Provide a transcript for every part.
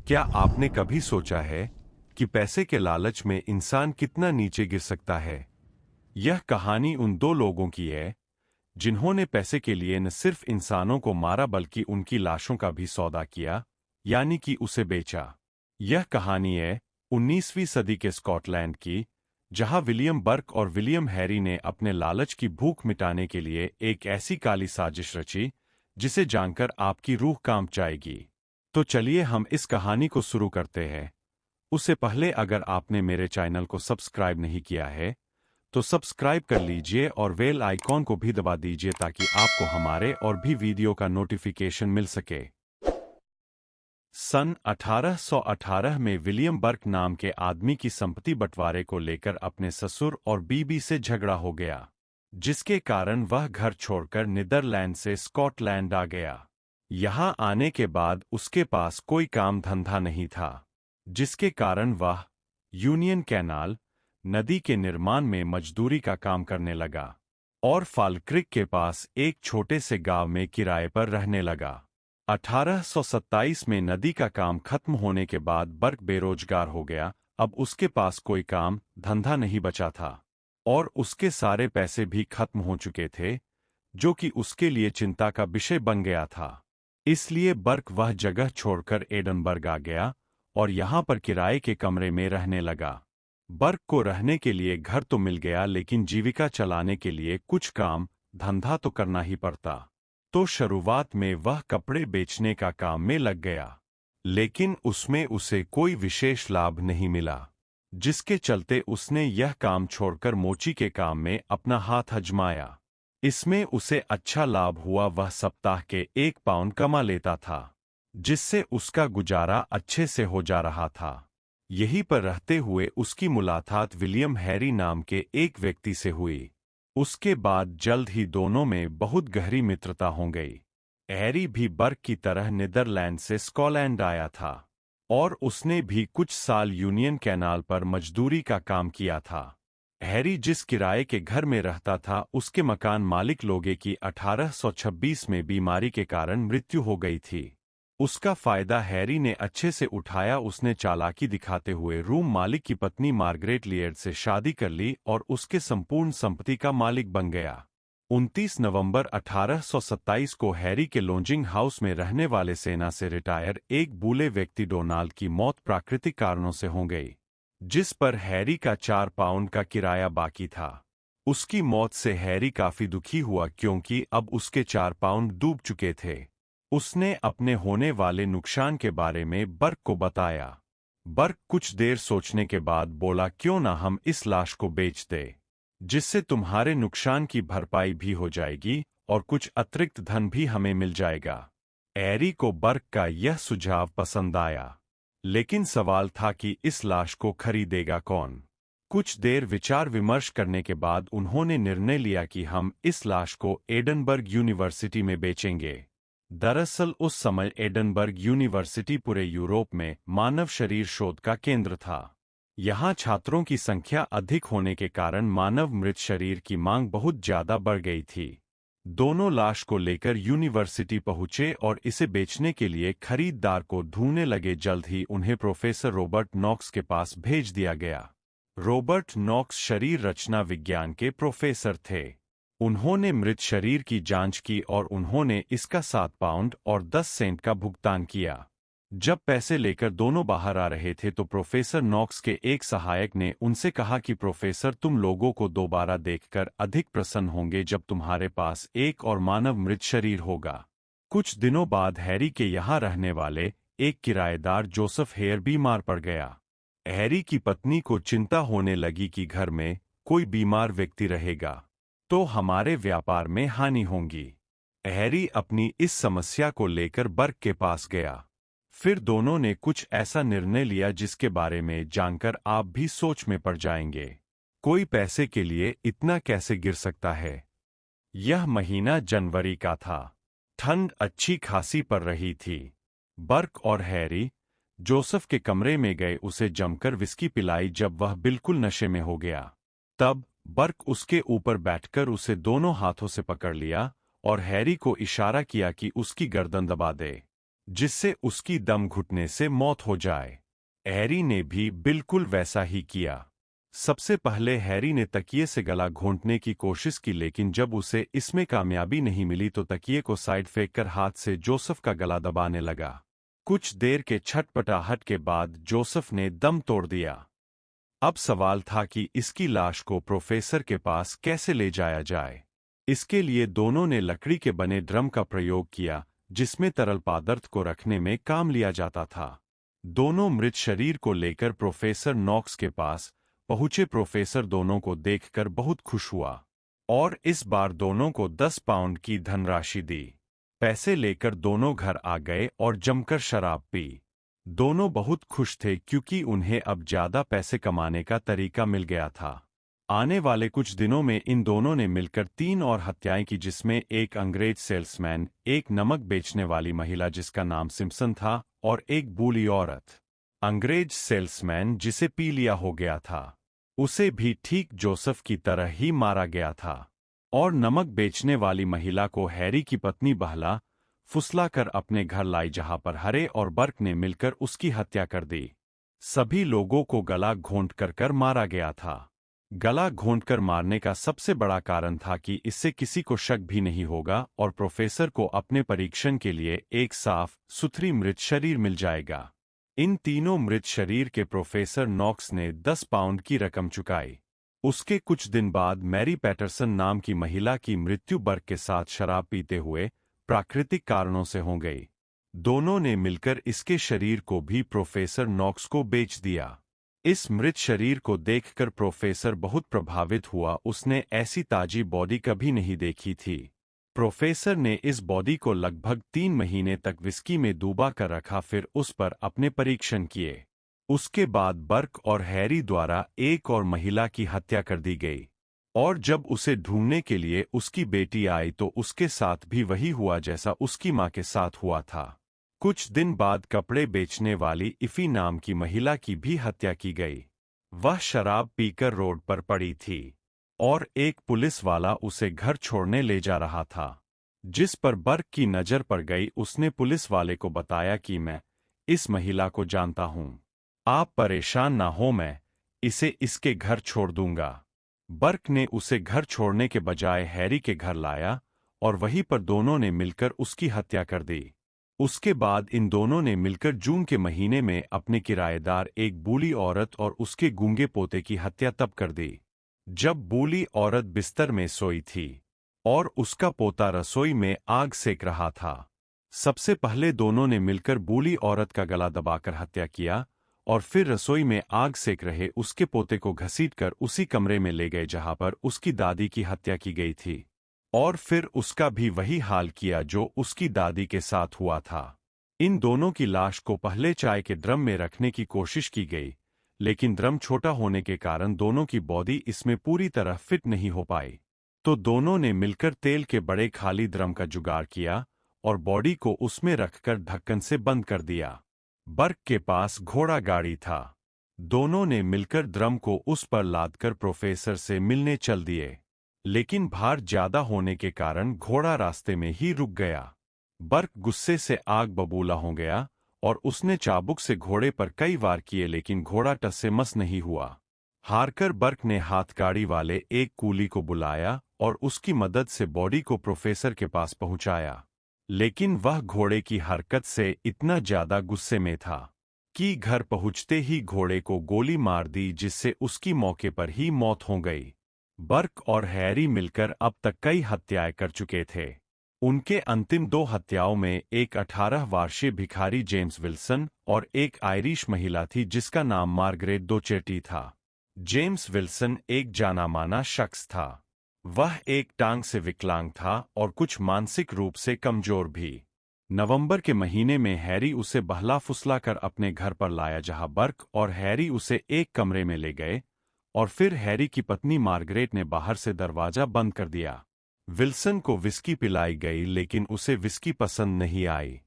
क्या आपने कभी सोचा है कि पैसे के लालच में इंसान कितना नीचे गिर सकता है? यह कहानी उन दो लोगों की है जिन्होंने पैसे के लिए न सिर्फ इंसानों को मारा बल्कि उनकी लाशों का भी सौदा किया, यानी कि उसे बेचा। यह कहानी है 19वीं सदी के स्कॉटलैंड की, जहां विलियम बर्क और विलियम हैरी ने अपने लालच की भूख मिटाने के लिए एक ऐसी काली साजिश रची जिसे जानकर आपकी रूह कांप जाएगी। तो चलिए हम इस कहानी को शुरू करते हैं। उससे पहले अगर आपने मेरे चैनल को सब्सक्राइब नहीं किया है तो सब्सक्राइब कर लीजिए और बेल आइकॉन को भी दबा दीजिए ताकि आपको हमारे और भी वीडियो का नोटिफिकेशन मिल सके। सन 1818 में विलियम बर्क नाम के आदमी की संपत्ति बंटवारे को लेकर अपने ससुर और बीबी से झगड़ा हो गया, जिसके कारण वह घर छोड़कर नीदरलैंड से स्कॉटलैंड आ गया। यहां आने के बाद उसके पास कोई काम धंधा नहीं था, जिसके कारण वह यूनियन कैनाल नदी के निर्माण में मजदूरी का काम करने लगा और फाल्क्रिक के पास एक छोटे से गांव में किराए पर रहने लगा। 1827 में नदी का काम खत्म होने के बाद बर्क बेरोजगार हो गया। अब उसके पास कोई काम धंधा नहीं बचा था और उसके सारे पैसे भी खत्म हो चुके थे, जो कि उसके लिए चिंता का विषय बन गया था। इसलिए बर्क वह जगह छोड़कर एडनबर्ग आ गया और यहां पर किराए के कमरे में रहने लगा। बर्क को रहने के लिए घर तो मिल गया, लेकिन जीविका चलाने के लिए कुछ काम धंधा तो करना ही पड़ता। तो शुरुआत में वह कपड़े बेचने का काम में लग गया, लेकिन उसमें उसे कोई विशेष लाभ नहीं मिला, जिसके चलते उसने यह काम छोड़कर मोची के काम में अपना हाथ आजमाया। इसमें उसे अच्छा लाभ हुआ। वह सप्ताह के 1 पाउंड कमा लेता था, जिससे उसका गुजारा अच्छे से हो जा रहा था। यहीं पर रहते हुए उसकी मुलाकात विलियम हैरी नाम के एक व्यक्ति से हुई। उसके बाद जल्द ही दोनों में बहुत गहरी मित्रता हो गई। हैरी भी बर्क की तरह नीदरलैंड से स्कॉटलैंड आया था और उसने भी कुछ साल यूनियन कैनाल पर मजदूरी का काम किया था। हैरी जिस किराए के घर में रहता था उसके मकान मालिक लोगे की 1826 में बीमारी के कारण मृत्यु हो गई थी। उसका फायदा हैरी ने अच्छे से उठाया। उसने चालाकी दिखाते हुए रूम मालिक की पत्नी मार्गरेट लियर्ड से शादी कर ली और उसके संपूर्ण संपत्ति का मालिक बन गया। 29 नवंबर 1827 को हैरी के लॉजिंग हाउस में रहने वाले सेना से रिटायर एक बूढ़े व्यक्ति डोनाल्ड की मौत प्राकृतिक कारणों से हो गई, जिस पर हैरी का 4 पाउंड का किराया बाकी था। उसकी मौत से हैरी काफी दुखी हुआ क्योंकि अब उसके 4 पाउंड डूब चुके थे। उसने अपने होने वाले नुकसान के बारे में बर्क को बताया। बर्क कुछ देर सोचने के बाद बोला, क्यों ना हम इस लाश को बेच दें, जिससे तुम्हारे नुकसान की भरपाई भी हो जाएगी और कुछ अतिरिक्त धन भी हमें मिल जाएगा। हैरी को बर्क का यह सुझाव पसंद आया, लेकिन सवाल था कि इस लाश को खरीदेगा कौन। कुछ देर विचार विमर्श करने के बाद उन्होंने निर्णय लिया कि हम इस लाश को एडनबर्ग यूनिवर्सिटी में बेचेंगे। दरअसल उस समय एडनबर्ग यूनिवर्सिटी पूरे यूरोप में मानव शरीर शोध का केंद्र था। यहाँ छात्रों की संख्या अधिक होने के कारण मानव मृत शरीर की मांग बहुत ज्यादा बढ़ गई थी। दोनों लाश को लेकर यूनिवर्सिटी पहुंचे और इसे बेचने के लिए खरीदार को ढूंढने लगे। जल्द ही उन्हें प्रोफेसर रॉबर्ट नॉक्स के पास भेज दिया गया। रॉबर्ट नॉक्स शरीर रचना विज्ञान के प्रोफेसर थे। उन्होंने मृत शरीर की जांच की और उन्होंने इसका 7 पाउंड और 10 सेंट का भुगतान किया। जब पैसे लेकर दोनों बाहर आ रहे थे तो प्रोफेसर नॉक्स के एक सहायक ने उनसे कहा कि प्रोफेसर, तुम लोगों को दोबारा देखकर अधिक प्रसन्न होंगे जब तुम्हारे पास एक और मानव मृत शरीर होगा। कुछ दिनों बाद हैरी के यहाँ रहने वाले एक किराएदार जोसेफ हेयर बीमार पड़ गया। हैरी की पत्नी को चिंता होने लगी कि घर में कोई बीमार व्यक्ति रहेगा तो हमारे व्यापार में हानि होगी। हैरी अपनी इस समस्या को लेकर बर्क के पास गया। फिर दोनों ने कुछ ऐसा निर्णय लिया जिसके बारे में जानकर आप भी सोच में पड़ जाएंगे। कोई पैसे के लिए इतना कैसे गिर सकता है। यह महीना जनवरी का था। ठंड अच्छी खासी पड़ रही थी। बर्क और हैरी जोसेफ के कमरे में गए, उसे जमकर विस्की पिलाई। जब वह बिल्कुल नशे में हो गया तब बर्क उसके ऊपर बैठकर उसे दोनों हाथों से पकड़ लिया और हैरी को इशारा किया कि उसकी गर्दन दबा दे। जिससे उसकी दम घुटने से मौत हो जाए। हैरी ने भी बिल्कुल वैसा ही किया। सबसे पहले हैरी ने तकिए से गला घोंटने की कोशिश की, लेकिन जब उसे इसमें कामयाबी नहीं मिली तो तकिए को साइड फेंककर हाथ से जोसेफ का गला दबाने लगा। कुछ देर के छटपटाहट के बाद जोसेफ ने दम तोड़ दिया। अब सवाल था कि इसकी लाश को प्रोफेसर के पास कैसे ले जाया जाए। इसके लिए दोनों ने लकड़ी के बने ड्रम का प्रयोग किया, जिसमें तरल पदार्थ को रखने में काम लिया जाता था। दोनों मृत शरीर को लेकर प्रोफेसर नॉक्स के पास पहुंचे। प्रोफेसर दोनों को देखकर बहुत खुश हुआ और इस बार दोनों को 10 पाउंड की धनराशि दी। पैसे लेकर दोनों घर आ गए और जमकर शराब पी। दोनों बहुत खुश थे क्योंकि उन्हें अब ज्यादा पैसे कमाने का तरीका मिल गया था। आने वाले कुछ दिनों में इन दोनों ने मिलकर 3 और हत्याएं की, जिसमें एक अंग्रेज सेल्समैन, एक नमक बेचने वाली महिला जिसका नाम सिम्पसन था और एक बूढ़ी औरत। अंग्रेज सेल्समैन जिसे पी लिया हो गया था, उसे भी ठीक जोसेफ की तरह ही मारा गया था। और नमक बेचने वाली महिला को हैरी की पत्नी बहला फुसला कर अपने घर लाई, जहां पर हैरी और बर्क ने मिलकर उसकी हत्या कर दी। सभी लोगों को गला घोंट कर मारा गया था। गला घोंटकर मारने का सबसे बड़ा कारण था कि इससे किसी को शक भी नहीं होगा और प्रोफेसर को अपने परीक्षण के लिए एक साफ सुथरी मृत शरीर मिल जाएगा। इन तीनों मृत शरीर के प्रोफेसर नॉक्स ने 10 पाउंड की रकम चुकाई। उसके कुछ दिन बाद मैरी पैटरसन नाम की महिला की मृत्यु बर्क के साथ शराब पीते हुए प्राकृतिक कारणों से हो गई। दोनों ने मिलकर इसके शरीर को भी प्रोफेसर नॉक्स को बेच दिया। इस मृत शरीर को देखकर प्रोफेसर बहुत प्रभावित हुआ। उसने ऐसी ताजी बॉडी कभी नहीं देखी थी। प्रोफेसर ने इस बॉडी को लगभग 3 महीने तक विस्की में डूबा कर रखा, फिर उस पर अपने परीक्षण किए। उसके बाद बर्क और हैरी द्वारा एक और महिला की हत्या कर दी गई और जब उसे ढूंढने के लिए उसकी बेटी आई तो उसके साथ भी वही हुआ जैसा उसकी मां के साथ हुआ था। कुछ दिन बाद कपड़े बेचने वाली इफी नाम की महिला की भी हत्या की गई। वह शराब पीकर रोड पर पड़ी थी और एक पुलिस वाला उसे घर छोड़ने ले जा रहा था। जिस पर बर्क की नजर पड़ गई, उसने पुलिस वाले को बताया कि मैं इस महिला को जानता हूं। आप परेशान ना हो, मैं इसे इसके घर छोड़ दूंगा। बर्क ने उसे घर छोड़ने के बजाय हैरी के घर लाया और वहीं पर दोनों ने मिलकर उसकी हत्या कर दी। उसके बाद इन दोनों ने मिलकर जून के महीने में अपने किराएदार एक बूढ़ी औरत और उसके गूंगे पोते की हत्या तब कर दी जब बूढ़ी औरत बिस्तर में सोई थी और उसका पोता रसोई में आग सेक रहा था। सबसे पहले दोनों ने मिलकर बूढ़ी औरत का गला दबाकर हत्या किया और फिर रसोई में आग सेक रहे उसके पोते को घसीटकर उसी कमरे में ले गए जहां पर उसकी दादी की हत्या की गई थी और फिर उसका भी वही हाल किया जो उसकी दादी के साथ हुआ था। इन दोनों की लाश को पहले चाय के ड्रम में रखने की कोशिश की गई, लेकिन ड्रम छोटा होने के कारण दोनों की बॉडी इसमें पूरी तरह फिट नहीं हो पाई। तो दोनों ने मिलकर तेल के बड़े खाली ड्रम का जुगाड़ किया और बॉडी को उसमें रखकर ढक्कन से बंद कर दिया। बर्क के पास घोड़ा गाड़ी था। दोनों ने मिलकर ड्रम को उस पर लादकर प्रोफेसर से मिलने चल दिए, लेकिन भार ज्यादा होने के कारण घोड़ा रास्ते में ही रुक गया। बर्क गुस्से से आग बबूला हो गया और उसने चाबुक से घोड़े पर कई वार किए, लेकिन घोड़ा टस से मस नहीं हुआ। हारकर बर्क ने हाथगाड़ी वाले एक कूली को बुलाया और उसकी मदद से बॉडी को प्रोफेसर के पास पहुंचाया, लेकिन वह घोड़े की हरकत से इतना ज्यादा गुस्से में था कि घर पहुंचते ही घोड़े को गोली मार दी, जिससे उसकी मौके पर ही मौत हो गई। बर्क और हैरी मिलकर अब तक कई हत्याएं कर चुके थे। उनके अंतिम 2 हत्याओं में एक 18 वर्षीय भिखारी जेम्स विल्सन और एक आयरिश महिला थी जिसका नाम मार्गरेट डोचेटी था। जेम्स विल्सन एक जाना-माना शख्स था। वह एक टांग से विकलांग था और कुछ मानसिक रूप से कमजोर भी। नवंबर के महीने में हैरी उसे बहला फुसलाकर अपने घर पर लाया, जहां बर्क और हैरी उसे एक कमरे में ले गए और फिर हैरी की पत्नी मार्गरेट ने बाहर से दरवाजा बंद कर दिया। विल्सन को विस्की पिलाई गई, लेकिन उसे विस्की पसंद नहीं आई,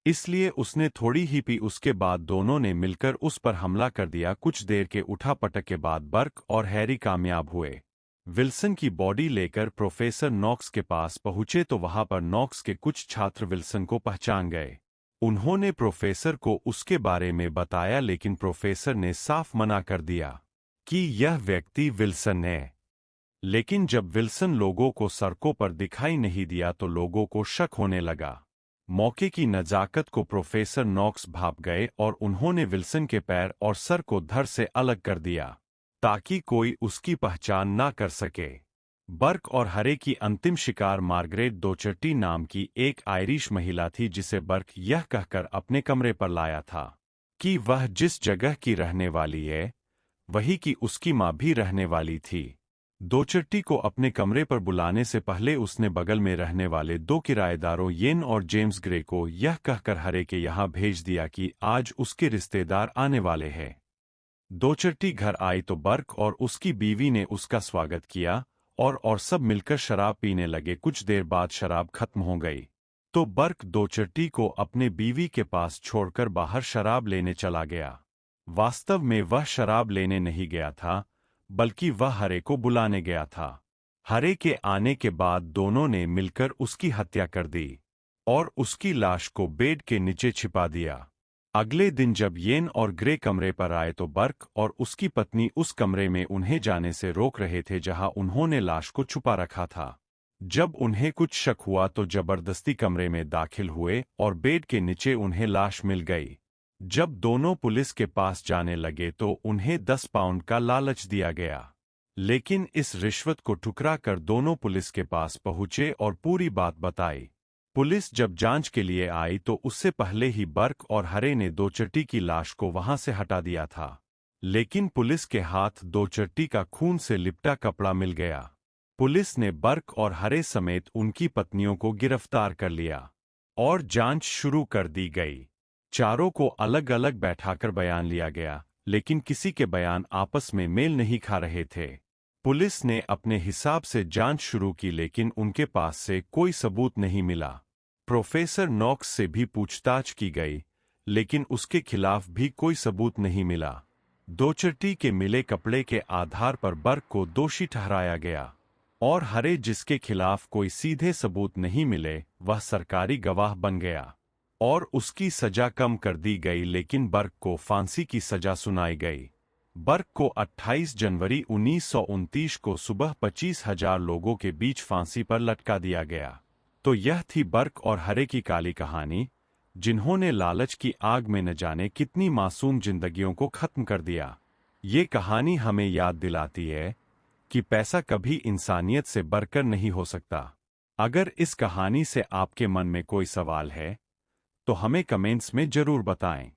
इसलिए उसने थोड़ी ही पी। उसके बाद दोनों ने मिलकर उस पर हमला कर दिया। कुछ देर के उठापटक के बाद बर्क और हैरी कामयाब हुए। विल्सन की बॉडी लेकर प्रोफेसर नॉक्स के पास पहुंचे तो वहां पर नॉक्स के कुछ छात्र विल्सन को पहचान गए। उन्होंने प्रोफेसर को उसके बारे में बताया, लेकिन प्रोफेसर ने साफ मना कर दिया कि यह व्यक्ति विल्सन है। लेकिन जब विल्सन लोगों को सड़कों पर दिखाई नहीं दिया तो लोगों को शक होने लगा। मौके की नजाकत को प्रोफेसर नॉक्स भाप गए और उन्होंने विल्सन के पैर और सर को धड़ से अलग कर दिया ताकि कोई उसकी पहचान ना कर सके। बर्क और हरे की अंतिम शिकार मार्गरेट डोचर्टी नाम की एक आयरिश महिला थी, जिसे बर्क यह कहकर अपने कमरे पर लाया था कि वह जिस जगह की रहने वाली है वही की उसकी मां भी रहने वाली थी। डोचर्टी को अपने कमरे पर बुलाने से पहले उसने बगल में रहने वाले 2 किराएदारों येन और जेम्स ग्रे को यह कहकर हरे के यहाँ भेज दिया कि आज उसके रिश्तेदार आने वाले हैं। डोचर्टी घर आई तो बर्क और उसकी बीवी ने उसका स्वागत किया और सब मिलकर शराब पीने लगे। कुछ देर बाद शराब खत्म हो गई तो बर्क डोचर्टी को अपने बीवी के पास छोड़कर बाहर शराब लेने चला गया। वास्तव में वह शराब लेने नहीं गया था, बल्कि वह हरे को बुलाने गया था। हरे के आने के बाद दोनों ने मिलकर उसकी हत्या कर दी और उसकी लाश को बेड के नीचे छिपा दिया। अगले दिन जब येन और ग्रे कमरे पर आए तो बर्क और उसकी पत्नी उस कमरे में उन्हें जाने से रोक रहे थे जहां उन्होंने लाश को छुपा रखा था। जब उन्हें कुछ शक हुआ तो जबरदस्ती कमरे में दाखिल हुए और बेड के नीचे उन्हें लाश मिल गई। जब दोनों पुलिस के पास जाने लगे तो उन्हें 10 पाउंड का लालच दिया गया, लेकिन इस रिश्वत को ठुकरा कर दोनों पुलिस के पास पहुंचे और पूरी बात बताई। पुलिस जब जांच के लिए आई तो उससे पहले ही बर्क और हरे ने डोचर्टी की लाश को वहां से हटा दिया था, लेकिन पुलिस के हाथ डोचर्टी का खून से लिपटा कपड़ा मिल गया। पुलिस ने बर्क और हरे समेत उनकी पत्नियों को गिरफ्तार कर लिया और जांच शुरू कर दी गई। चारों को अलग अलग बैठाकर बयान लिया गया, लेकिन किसी के बयान आपस में मेल नहीं खा रहे थे। पुलिस ने अपने हिसाब से जांच शुरू की, लेकिन उनके पास से कोई सबूत नहीं मिला। प्रोफेसर नॉक्स से भी पूछताछ की गई, लेकिन उसके खिलाफ भी कोई सबूत नहीं मिला। डोचर्टी के मिले कपड़े के आधार पर बर्क को दोषी ठहराया गया और हरे, जिसके खिलाफ कोई सीधे सबूत नहीं मिले, वह सरकारी गवाह बन गया और उसकी सजा कम कर दी गई, लेकिन बर्क को फांसी की सजा सुनाई गई। बर्क को 28 जनवरी 1929 को सुबह 25,000 लोगों के बीच फांसी पर लटका दिया गया। तो यह थी बर्क और हरे की काली कहानी, जिन्होंने लालच की आग में न जाने कितनी मासूम जिंदगियों को खत्म कर दिया। ये कहानी हमें याद दिलाती है कि पैसा कभी इंसानियत से बढ़कर नहीं हो सकता। अगर इस कहानी से आपके मन में कोई सवाल है तो हमें कमेंट्स में जरूर बताएं।